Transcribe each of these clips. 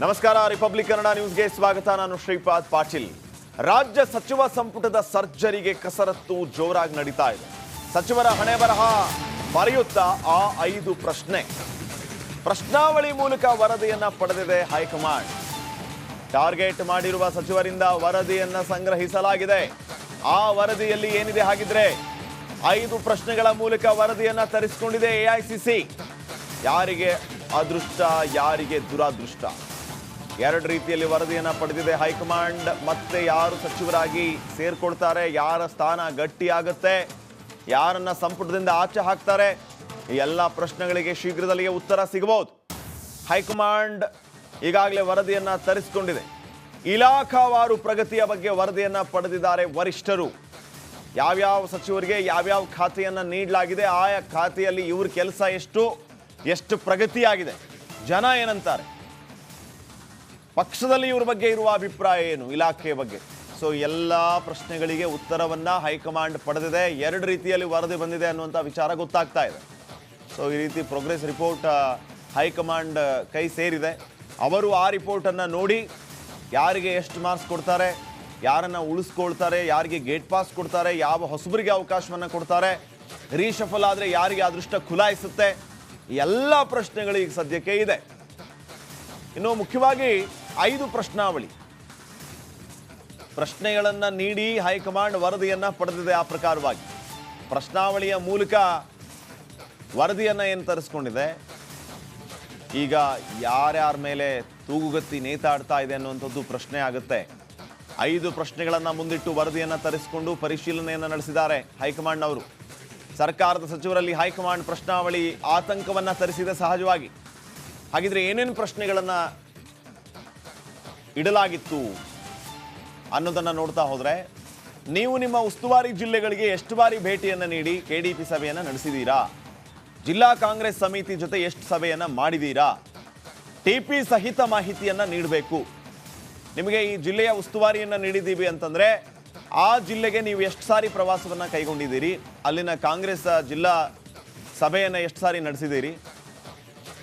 ನಮಸ್ಕಾರ, ರಿಪಬ್ಲಿಕ್ ಕನ್ನಡ ನ್ಯೂಸ್ಗೆ ಸ್ವಾಗತ. ನಾನು ಶ್ರೀಪಾದ್ ಪಾಟೀಲ್. ರಾಜ್ಯ ಸಚಿವ ಸಂಪುಟದ ಸರ್ಜರಿಗೆ ಕಸರತ್ತು ಜೋರಾಗಿ ನಡೀತಾ ಇದೆ. ಸಚಿವರ ಹಣೆ ಬರಹ ಬರೆಯುತ್ತಾ ಆ 5 ಪ್ರಶ್ನಾವಳಿ ಮೂಲಕ ವರದಿಯನ್ನ ಪಡೆದಿದೆ ಹೈಕಮಾಂಡ್. ಟಾರ್ಗೆಟ್ ಮಾಡಿರುವ ಸಚಿವರಿಂದ ವರದಿಯನ್ನ ಸಂಗ್ರಹಿಸಲಾಗಿದೆ. ಆ ವರದಿಯಲ್ಲಿ ಏನಿದೆ ಹಾಗಿದ್ರೆ 5 ಪ್ರಶ್ನೆಗಳ ಮೂಲಕ ವರದಿಯನ್ನ ತರಿಸಿಕೊಂಡಿದೆ ಎಐಸಿಸಿ. ಯಾರಿಗೆ ಅದೃಷ್ಟ, ಯಾರಿಗೆ ದುರಾದೃಷ್ಟ? 2 ರೀತಿಯಲ್ಲಿ ವರದಿಯನ್ನ ಪಡೆದಿದೆ ಹೈಕಮಾಂಡ್. ಮತ್ತೆ ಯಾರು ಸಚಿವರಾಗಿ ಸೇರ್ಕೊಳ್ತಾರೆ, ಯಾರ ಸ್ಥಾನ ಗಟ್ಟಿಯಾಗುತ್ತೆ, ಯಾರನ್ನ ಸಂಪುಟದಿಂದ ಆಚೆ ಹಾಕ್ತಾರೆ, ಈ ಎಲ್ಲ ಪ್ರಶ್ನೆಗಳಿಗೆ ಶೀಘ್ರದಲ್ಲಿಯೇ ಉತ್ತರ ಸಿಗಬಹುದು. ಹೈಕಮಾಂಡ್ ಈಗಾಗಲೇ ವರದಿಯನ್ನ ತರಿಸಿಕೊಂಡಿದೆ. ಇಲಾಖಾವಾರು ಪ್ರಗತಿಯ ಬಗ್ಗೆ ವರದಿಯನ್ನ ಪಡೆದಿದ್ದಾರೆ ವರಿಷ್ಠರು. ಯಾವ್ಯಾವ ಸಚಿವರಿಗೆ ಯಾವ್ಯಾವ ಖಾತೆಯನ್ನ ನೀಡಲಾಗಿದೆ, ಆಯಾ ಖಾತೆಯಲ್ಲಿ ಇವ್ರ ಕೆಲಸ ಎಷ್ಟು ಪ್ರಗತಿಯಾಗಿದೆ, ಜನ ಏನಂತಾರೆ, ಪಕ್ಷದಲ್ಲಿ ಇವ್ರ ಬಗ್ಗೆ ಇರುವ ಅಭಿಪ್ರಾಯ ಏನು, ಇಲಾಖೆಯ ಬಗ್ಗೆ. ಸೊ ಎಲ್ಲ ಪ್ರಶ್ನೆಗಳಿಗೆ ಉತ್ತರವನ್ನ ಹೈಕಮಾಂಡ್ ಪಡೆದಿದೆ. 2 ರೀತಿಯಲ್ಲಿ ವರದಿ ಬಂದಿದೆ ಅನ್ನುವಂಥ ವಿಚಾರ ಗೊತ್ತಾಗ್ತಾ ಇದೆ. ಸೊ ಈ ರೀತಿ ಪ್ರೋಗ್ರೆಸ್ ರಿಪೋರ್ಟ್ ಹೈಕಮಾಂಡ್ ಕೈ ಸೇರಿದೆ. ಅವರು ಆ ರಿಪೋರ್ಟನ್ನು ನೋಡಿ ಯಾರಿಗೆ ಎಷ್ಟು ಮಾರ್ಕ್ಸ್ ಕೊಡ್ತಾರೆ, ಯಾರನ್ನು ಉಳಿಸ್ಕೊಳ್ತಾರೆ, ಯಾರಿಗೆ ಗೇಟ್ ಪಾಸ್ ಕೊಡ್ತಾರೆ, ಯಾವ ಹೊಸಬರಿಗೆ ಅವಕಾಶವನ್ನು ಕೊಡ್ತಾರೆ, ರೀಶಫಲ್ ಆದರೆ ಯಾರಿಗೆ ಅದೃಷ್ಟ ಖುಲಾಯಿಸುತ್ತೆ, ಎಲ್ಲ ಪ್ರಶ್ನೆಗಳು ಈಗ ಸದ್ಯಕ್ಕೆ ಇದೆ. ಇನ್ನು ಮುಖ್ಯವಾಗಿ 5 ಪ್ರಶ್ನೆಗಳನ್ನು ನೀಡಿ ಹೈಕಮಾಂಡ್ ವರದಿಯನ್ನು ಪಡೆದಿದೆ. ಆ ಪ್ರಕಾರವಾಗಿ ಪ್ರಶ್ನಾವಳಿಯ ಮೂಲಕ ವರದಿಯನ್ನು ಏನು ತರಿಸ್ಕೊಂಡಿದೆ, ಈಗ ಯಾರ್ಯಾರ ಮೇಲೆ ತೂಗುಗತ್ತಿ ನೇತಾಡ್ತಾ ಇದೆ ಅನ್ನುವಂಥದ್ದು ಪ್ರಶ್ನೆ ಆಗುತ್ತೆ. 5 ಪ್ರಶ್ನೆಗಳನ್ನು ಮುಂದಿಟ್ಟು ವರದಿಯನ್ನು ತರಿಸಿಕೊಂಡು ಪರಿಶೀಲನೆಯನ್ನು ನಡೆಸಿದ್ದಾರೆ ಹೈಕಮಾಂಡ್ ಅವರು. ಸರ್ಕಾರದ ಸಚಿವರಲ್ಲಿ ಹೈಕಮಾಂಡ್ ಪ್ರಶ್ನಾವಳಿ ಆತಂಕವನ್ನು ತರಿಸಿದೆ ಸಹಜವಾಗಿ. ಹಾಗಿದ್ರೆ ಏನೇನು ಪ್ರಶ್ನೆಗಳನ್ನು ಇಡಲಾಗಿತ್ತು ಅನ್ನೋದನ್ನು ನೋಡ್ತಾ ಹೋದರೆ, ನೀವು ನಿಮ್ಮ ಉಸ್ತುವಾರಿ ಜಿಲ್ಲೆಗಳಿಗೆ ಎಷ್ಟು ಬಾರಿ ಭೇಟಿಯನ್ನು ನೀಡಿ ಕೆಡಿಪಿ ಸಭೆಯನ್ನು ನಡೆಸಿದ್ದೀರಾ? ಜಿಲ್ಲಾ ಕಾಂಗ್ರೆಸ್ ಸಮಿತಿ ಜೊತೆ ಎಷ್ಟು ಸಭೆಯನ್ನು ಮಾಡಿದ್ದೀರಾ? ಟಿಪಿ ಸಹಿತ ಮಾಹಿತಿಯನ್ನು ನೀಡಬೇಕು. ನಿಮಗೆ ಈ ಜಿಲ್ಲೆಯ ಉಸ್ತುವಾರಿಯನ್ನು ನೀಡಿದ್ದೀವಿ ಅಂತಂದರೆ ಆ ಜಿಲ್ಲೆಗೆ ನೀವು ಎಷ್ಟು ಸಾರಿ ಪ್ರವಾಸವನ್ನು ಕೈಗೊಂಡಿದ್ದೀರಿ, ಅಲ್ಲಿನ ಕಾಂಗ್ರೆಸ್ ಜಿಲ್ಲಾ ಸಭೆಯನ್ನು ಎಷ್ಟು ಸಾರಿ ನಡೆಸಿದ್ದೀರಿ,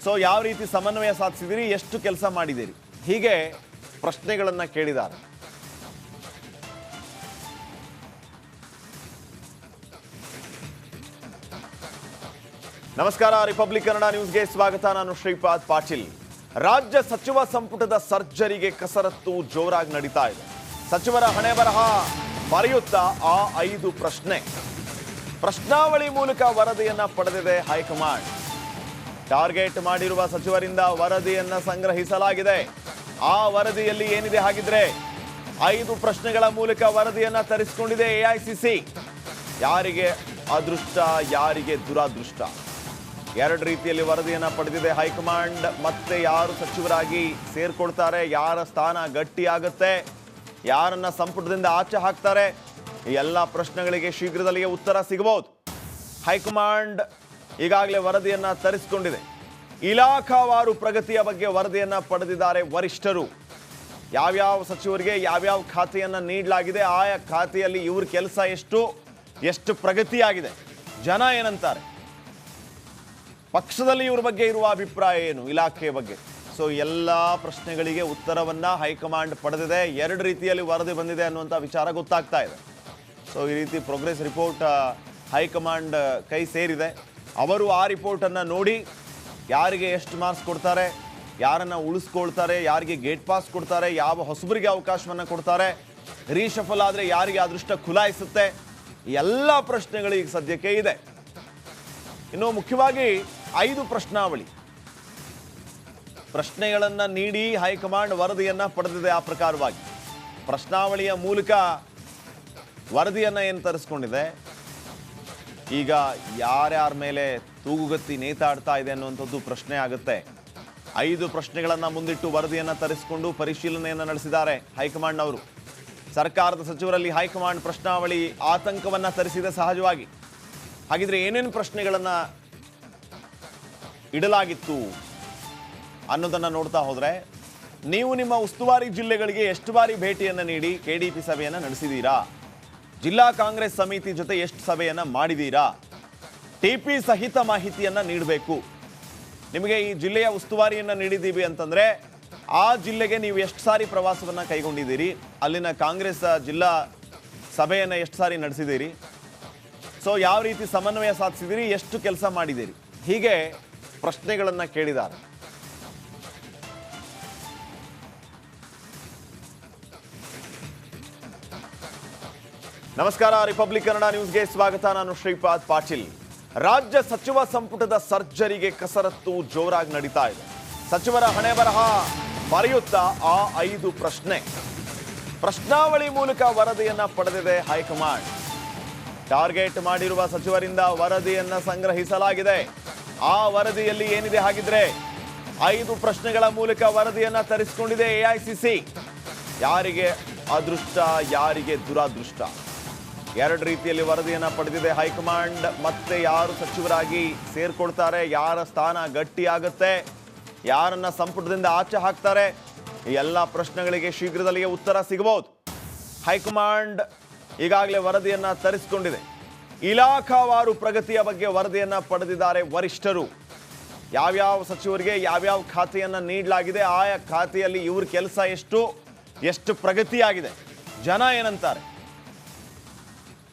ಸೊ ಯಾವ ರೀತಿ ಸಮನ್ವಯ ಸಾಧಿಸಿದ್ದೀರಿ, ಎಷ್ಟು ಕೆಲಸ ಮಾಡಿದ್ದೀರಿ, ಹೀಗೆ ಪ್ರಶ್ನೆಗಳನ್ನು ಕೇಳಿದ್ದಾರೆ. ನಮಸ್ಕಾರ, ರಿಪಬ್ಲಿಕ್ ಕನ್ನಡ ನ್ಯೂಸ್ಗೆ ಸ್ವಾಗತ. ನಾನು ಶ್ರೀಪಾದ್ ಪಾಟೀಲ್. ರಾಜ್ಯ ಸಚಿವ ಸಂಪುಟದ ಸರ್ಜರಿಗೆ ಕಸರತ್ತು ಜೋರಾಗಿ ನಡೀತಾ ಇದೆ. ಸಚಿವರ ಹಣೆ ಬರಹ ಬರೆಯುತ್ತಾ ಆ 5 ಪ್ರಶ್ನಾವಳಿ ಮೂಲಕ ವರದಿಯನ್ನ ಪಡೆದಿದೆ ಹೈಕಮಾಂಡ್. ಟಾರ್ಗೆಟ್ ಮಾಡಿರುವ ಸಚಿವರಿಂದ ವರದಿಯನ್ನ ಸಂಗ್ರಹಿಸಲಾಗಿದೆ. ಆ ವರದಿಯಲ್ಲಿ ಏನಿದೆ ಹಾಗಿದ್ರೆ 5 ಪ್ರಶ್ನೆಗಳ ಮೂಲಕ ವರದಿಯನ್ನ ತರಿಸಿಕೊಂಡಿದೆ ಎಐಸಿಸಿ. ಯಾರಿಗೆ ಅದೃಷ್ಟ, ಯಾರಿಗೆ ದುರಾದೃಷ್ಟ? 2 ರೀತಿಯಲ್ಲಿ ವರದಿಯನ್ನ ಪಡೆದಿದೆ ಹೈಕಮಾಂಡ್. ಮತ್ತೆ ಯಾರು ಸಚಿವರಾಗಿ ಸೇರ್ಕೊಳ್ತಾರೆ, ಯಾರ ಸ್ಥಾನ ಗಟ್ಟಿಯಾಗುತ್ತೆ, ಯಾರನ್ನ ಸಂಪುಟದಿಂದ ಆಚೆ ಹಾಕ್ತಾರೆ, ಈ ಎಲ್ಲ ಪ್ರಶ್ನೆಗಳಿಗೆ ಶೀಘ್ರದಲ್ಲಿಯೇ ಉತ್ತರ ಸಿಗಬಹುದು. ಹೈಕಮಾಂಡ್ ಈಗಾಗಲೇ ವರದಿಯನ್ನ ತರಿಸಿಕೊಂಡಿದೆ. ಇಲಾಖಾವಾರು ಪ್ರಗತಿಯ ಬಗ್ಗೆ ವರದಿಯನ್ನ ಪಡೆದಿದ್ದಾರೆ ವರಿಷ್ಠರು. ಯಾವ್ಯಾವ ಸಚಿವರಿಗೆ ಯಾವ್ಯಾವ ಖಾತೆಯನ್ನ ನೀಡಲಾಗಿದೆ, ಆಯಾ ಖಾತೆಯಲ್ಲಿ ಇವ್ರ ಕೆಲಸ ಎಷ್ಟು ಪ್ರಗತಿಯಾಗಿದೆ, ಜನ ಏನಂತಾರೆ, ಪಕ್ಷದಲ್ಲಿ ಇವ್ರ ಬಗ್ಗೆ ಇರುವ ಅಭಿಪ್ರಾಯ ಏನು, ಇಲಾಖೆಯ ಬಗ್ಗೆ. ಸೊ ಎಲ್ಲ ಪ್ರಶ್ನೆಗಳಿಗೆ ಉತ್ತರವನ್ನ ಹೈಕಮಾಂಡ್ ಪಡೆದಿದೆ. 2 ರೀತಿಯಲ್ಲಿ ವರದಿ ಬಂದಿದೆ ಅನ್ನುವಂಥ ವಿಚಾರ ಗೊತ್ತಾಗ್ತಾ ಇದೆ. ಸೊ ಈ ರೀತಿ ಪ್ರೋಗ್ರೆಸ್ ರಿಪೋರ್ಟ್ ಹೈಕಮಾಂಡ್ ಕೈ ಸೇರಿದೆ. ಅವರು ಆ ರಿಪೋರ್ಟನ್ನು ನೋಡಿ ಯಾರಿಗೆ ಎಷ್ಟು ಮಾರ್ಕ್ಸ್ ಕೊಡ್ತಾರೆ, ಯಾರನ್ನು ಉಳಿಸ್ಕೊಳ್ತಾರೆ, ಯಾರಿಗೆ ಗೇಟ್ ಪಾಸ್ ಕೊಡ್ತಾರೆ, ಯಾವ ಹೊಸಬರಿಗೆ ಅವಕಾಶವನ್ನು ಕೊಡ್ತಾರೆ, ರೀಶಫಲ್ ಆದರೆ ಯಾರಿಗೆ ಅದೃಷ್ಟ ಖುಲಾಯಿಸುತ್ತೆ, ಎಲ್ಲ ಪ್ರಶ್ನೆಗಳು ಈಗ ಸದ್ಯಕ್ಕೆ ಇದೆ. ಇನ್ನು ಮುಖ್ಯವಾಗಿ 5 ಪ್ರಶ್ನೆಗಳನ್ನು ನೀಡಿ ಹೈಕಮಾಂಡ್ ವರದಿಯನ್ನು ಪಡೆದಿದೆ. ಆ ಪ್ರಕಾರವಾಗಿ ಪ್ರಶ್ನಾವಳಿಯ ಮೂಲಕ ವರದಿಯನ್ನು ಏನು ತರಿಸ್ಕೊಂಡಿದೆ, ಈಗ ಯಾರ್ಯಾರ ಮೇಲೆ ತೂಗುಗತ್ತಿ ನೇತಾಡ್ತಾ ಇದೆ ಅನ್ನುವಂಥದ್ದು ಪ್ರಶ್ನೆ ಆಗುತ್ತೆ. 5 ಪ್ರಶ್ನೆಗಳನ್ನು ಮುಂದಿಟ್ಟು ವರದಿಯನ್ನು ತರಿಸಿಕೊಂಡು ಪರಿಶೀಲನೆಯನ್ನು ನಡೆಸಿದ್ದಾರೆ ಹೈಕಮಾಂಡ್ ಅವರು. ಸರ್ಕಾರದ ಸಚಿವರಲ್ಲಿ ಹೈಕಮಾಂಡ್ ಪ್ರಶ್ನಾವಳಿ ಆತಂಕವನ್ನು ತರಿಸಿದೆ ಸಹಜವಾಗಿ. ಹಾಗಿದ್ರೆ ಏನೇನು ಪ್ರಶ್ನೆಗಳನ್ನು ಇಡಲಾಗಿತ್ತು ಅನ್ನೋದನ್ನು ನೋಡ್ತಾ ಹೋದರೆ, ನೀವು ನಿಮ್ಮ ಉಸ್ತುವಾರಿ ಜಿಲ್ಲೆಗಳಿಗೆ ಎಷ್ಟು ಬಾರಿ ಭೇಟಿಯನ್ನು ನೀಡಿ ಕೆಡಿಪಿ ಸಭೆಯನ್ನು ನಡೆಸಿದ್ದೀರಾ? ಜಿಲ್ಲಾ ಕಾಂಗ್ರೆಸ್ ಸಮಿತಿ ಜೊತೆ ಎಷ್ಟು ಸಭೆಯನ್ನು ಮಾಡಿದ್ದೀರಾ? ಟಿಪಿ ಸಹಿತ ಮಾಹಿತಿಯನ್ನು ನೀಡಬೇಕು. ನಿಮಗೆ ಈ ಜಿಲ್ಲೆಯ ಉಸ್ತುವಾರಿಯನ್ನು ನೀಡಿದ್ದೀವಿ ಅಂತಂದರೆ ಆ ಜಿಲ್ಲೆಗೆ ನೀವು ಎಷ್ಟು ಸಾರಿ ಪ್ರವಾಸವನ್ನು ಕೈಗೊಂಡಿದ್ದೀರಿ, ಅಲ್ಲಿನ ಕಾಂಗ್ರೆಸ್ ಜಿಲ್ಲಾ ಸಭೆಯನ್ನು ಎಷ್ಟು ಸಾರಿ ನಡೆಸಿದ್ದೀರಿ, ಸೊ ಯಾವ ರೀತಿ ಸಮನ್ವಯ ಸಾಧಿಸಿದಿರಿ, ಎಷ್ಟು ಕೆಲಸ ಮಾಡಿದ್ದೀರಿ, ಹೀಗೆ ಪ್ರಶ್ನೆಗಳನ್ನು ಕೇಳಿದ್ದಾರೆ. ನಮಸ್ಕಾರ, ರಿಪಬ್ಲಿಕ್ ಕನ್ನಡ ನ್ಯೂಸ್ಗೆ ಸ್ವಾಗತ. ನಾನು ಶ್ರೀಪಾದ್ ಪಾಟೀಲ್. ರಾಜ್ಯ ಸಚಿವ ಸಂಪುಟದ ಸರ್ಜರಿಗೆ ಕಸರತ್ತು ಜೋರಾಗಿ ನಡೀತಾ ಇದೆ. ಸಚಿವರ ಹಣೆ ಬರಹ ಬರೆಯುತ್ತಾ ಆ 5 ಪ್ರಶ್ನಾವಳಿ ಮೂಲಕ ವರದಿಯನ್ನ ಪಡೆದಿದೆ ಹೈಕಮಾಂಡ್. ಟಾರ್ಗೆಟ್ ಮಾಡಿರುವ ಸಚಿವರಿಂದ ವರದಿಯನ್ನ ಸಂಗ್ರಹಿಸಲಾಗಿದೆ. ಆ ವರದಿಯಲ್ಲಿ ಏನಿದೆ ಹಾಗಿದ್ರೆ 5 ಪ್ರಶ್ನೆಗಳ ಮೂಲಕ ವರದಿಯನ್ನ ತರಿಸಿಕೊಂಡಿದೆ ಎಐಸಿಸಿ. ಯಾರಿಗೆ ಅದೃಷ್ಟ, ಯಾರಿಗೆ ದುರಾದೃಷ್ಟ, 2 ರೀತಿಯಲ್ಲಿ ವರದಿಯನ್ನ ಪಡೆದಿದೆ ಹೈಕಮಾಂಡ್. ಮತ್ತೆ ಯಾರು ಸಚಿವರಾಗಿ ಸೇರ್ಕೊಳ್ತಾರೆ, ಯಾರ ಸ್ಥಾನ ಗಟ್ಟಿಯಾಗುತ್ತೆ, ಯಾರನ್ನ ಸಂಪುಟದಿಂದ ಆಚೆ ಹಾಕ್ತಾರೆ, ಈ ಎಲ್ಲ ಪ್ರಶ್ನೆಗಳಿಗೆ ಶೀಘ್ರದಲ್ಲಿಯೇ ಉತ್ತರ ಸಿಗಬಹುದು. ಹೈಕಮಾಂಡ್ ಈಗಾಗಲೇ ವರದಿಯನ್ನ ತರಿಸಿಕೊಂಡಿದೆ. ಇಲಾಖಾವಾರು ಪ್ರಗತಿಯ ಬಗ್ಗೆ ವರದಿಯನ್ನ ಪಡೆದಿದ್ದಾರೆ ವರಿಷ್ಠರು. ಯಾವ್ಯಾವ ಸಚಿವರಿಗೆ ಯಾವ್ಯಾವ ಖಾತೆಯನ್ನ ನೀಡಲಾಗಿದೆ, ಆಯಾ ಖಾತೆಯಲ್ಲಿ ಇವ್ರ ಕೆಲಸ ಎಷ್ಟು ಪ್ರಗತಿಯಾಗಿದೆ, ಜನ ಏನಂತಾರೆ,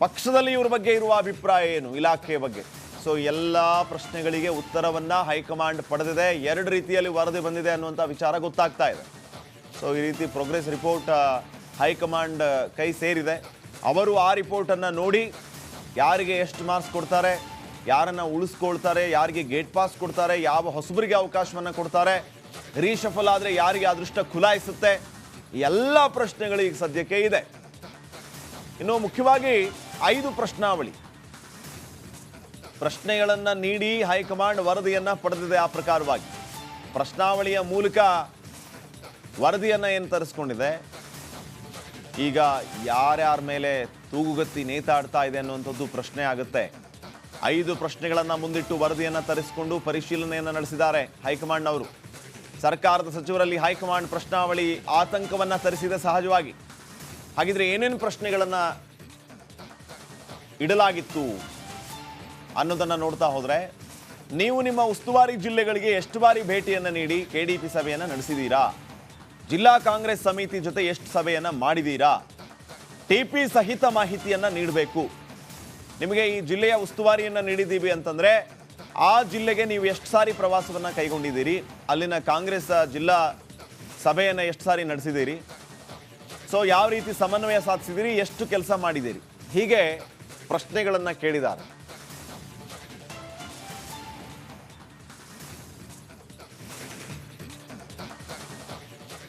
ಪಕ್ಷದಲ್ಲಿ ಇವ್ರ ಬಗ್ಗೆ ಇರುವ ಅಭಿಪ್ರಾಯ ಏನು, ಇಲಾಖೆಯ ಬಗ್ಗೆ. ಸೊ ಎಲ್ಲ ಪ್ರಶ್ನೆಗಳಿಗೆ ಉತ್ತರವನ್ನ ಹೈಕಮಾಂಡ್ ಪಡೆದಿದೆ. 2 ರೀತಿಯಲ್ಲಿ ವರದಿ ಬಂದಿದೆ ಅನ್ನುವಂಥ ವಿಚಾರ ಗೊತ್ತಾಗ್ತಾ ಇದೆ. ಸೊ ಈ ರೀತಿ ಪ್ರೋಗ್ರೆಸ್ ರಿಪೋರ್ಟ್ ಹೈಕಮಾಂಡ್ ಕೈ ಸೇರಿದೆ. ಅವರು ಆ ರಿಪೋರ್ಟನ್ನು ನೋಡಿ ಯಾರಿಗೆ ಎಷ್ಟು ಮಾರ್ಕ್ಸ್ ಕೊಡ್ತಾರೆ, ಯಾರನ್ನು ಉಳಿಸ್ಕೊಳ್ತಾರೆ, ಯಾರಿಗೆ ಗೇಟ್ ಪಾಸ್ ಕೊಡ್ತಾರೆ, ಯಾವ ಹೊಸಬರಿಗೆ ಅವಕಾಶವನ್ನು ಕೊಡ್ತಾರೆ, ರೀಶಫಲ್ ಆದರೆ ಯಾರಿಗೆ ಅದೃಷ್ಟ ಖುಲಾಯಿಸುತ್ತೆ, ಎಲ್ಲ ಪ್ರಶ್ನೆಗಳು ಈಗ ಸದ್ಯಕ್ಕೆ ಇದೆ. ಇನ್ನು ಮುಖ್ಯವಾಗಿ 5 ಪ್ರಶ್ನೆಗಳನ್ನು ನೀಡಿ ಹೈಕಮಾಂಡ್ ವರದಿಯನ್ನು ಪಡೆದಿದೆ. ಆ ಪ್ರಕಾರವಾಗಿ ಪ್ರಶ್ನಾವಳಿಯ ಮೂಲಕ ವರದಿಯನ್ನು ಏನು ತರಿಸ್ಕೊಂಡಿದೆ, ಈಗ ಯಾರ್ಯಾರ ಮೇಲೆ ತೂಗುಗತ್ತಿ ನೇತಾಡ್ತಾ ಇದೆ ಅನ್ನುವಂಥದ್ದು ಪ್ರಶ್ನೆ ಆಗುತ್ತೆ. 5 ಪ್ರಶ್ನೆಗಳನ್ನು ಮುಂದಿಟ್ಟು ವರದಿಯನ್ನು ತರಿಸಿಕೊಂಡು ಪರಿಶೀಲನೆಯನ್ನು ನಡೆಸಿದ್ದಾರೆ ಹೈಕಮಾಂಡ್ ಅವರು. ಸರ್ಕಾರದ ಸಚಿವರಲ್ಲಿ ಹೈಕಮಾಂಡ್ ಪ್ರಶ್ನಾವಳಿ ಆತಂಕವನ್ನು ತರಿಸಿದೆ ಸಹಜವಾಗಿ. ಹಾಗಿದ್ರೆ ಏನೇನು ಪ್ರಶ್ನೆಗಳನ್ನು ಇಡಲಾಗಿತ್ತು ಅನ್ನೋದನ್ನು ನೋಡ್ತಾ ಹೋದರೆ, ನೀವು ನಿಮ್ಮ ಉಸ್ತುವಾರಿ ಜಿಲ್ಲೆಗಳಿಗೆ ಎಷ್ಟು ಬಾರಿ ಭೇಟಿಯನ್ನು ನೀಡಿ ಕೆಡಿಪಿ ಸಭೆಯನ್ನು ನಡೆಸಿದ್ದೀರಾ, ಜಿಲ್ಲಾ ಕಾಂಗ್ರೆಸ್ ಸಮಿತಿ ಜೊತೆ ಎಷ್ಟು ಸಭೆಯನ್ನು ಮಾಡಿದ್ದೀರಾ, ಟಿಪಿ ಸಹಿತ ಮಾಹಿತಿಯನ್ನು ನೀಡಬೇಕು. ನಿಮಗೆ ಈ ಜಿಲ್ಲೆಯ ಉಸ್ತುವಾರಿಯನ್ನು ನೀಡಿದ್ದೀವಿ ಅಂತಂದರೆ ಆ ಜಿಲ್ಲೆಗೆ ನೀವು ಎಷ್ಟು ಸಾರಿ ಪ್ರವಾಸವನ್ನು ಕೈಗೊಂಡಿದ್ದೀರಿ, ಅಲ್ಲಿನ ಕಾಂಗ್ರೆಸ್ ಜಿಲ್ಲಾ ಸಭೆಯನ್ನು ಎಷ್ಟು ಸಾರಿ ನಡೆಸಿದ್ದೀರಿ, ಸೊ ಯಾವ ರೀತಿ ಸಮನ್ವಯ ಸಾಧಿಸಿದ್ದೀರಿ, ಎಷ್ಟು ಕೆಲಸ ಮಾಡಿದ್ದೀರಿ, ಹೀಗೆ ಪ್ರಶ್ನೆಗಳನ್ನು ಕೇಳಿದ್ದಾರೆ.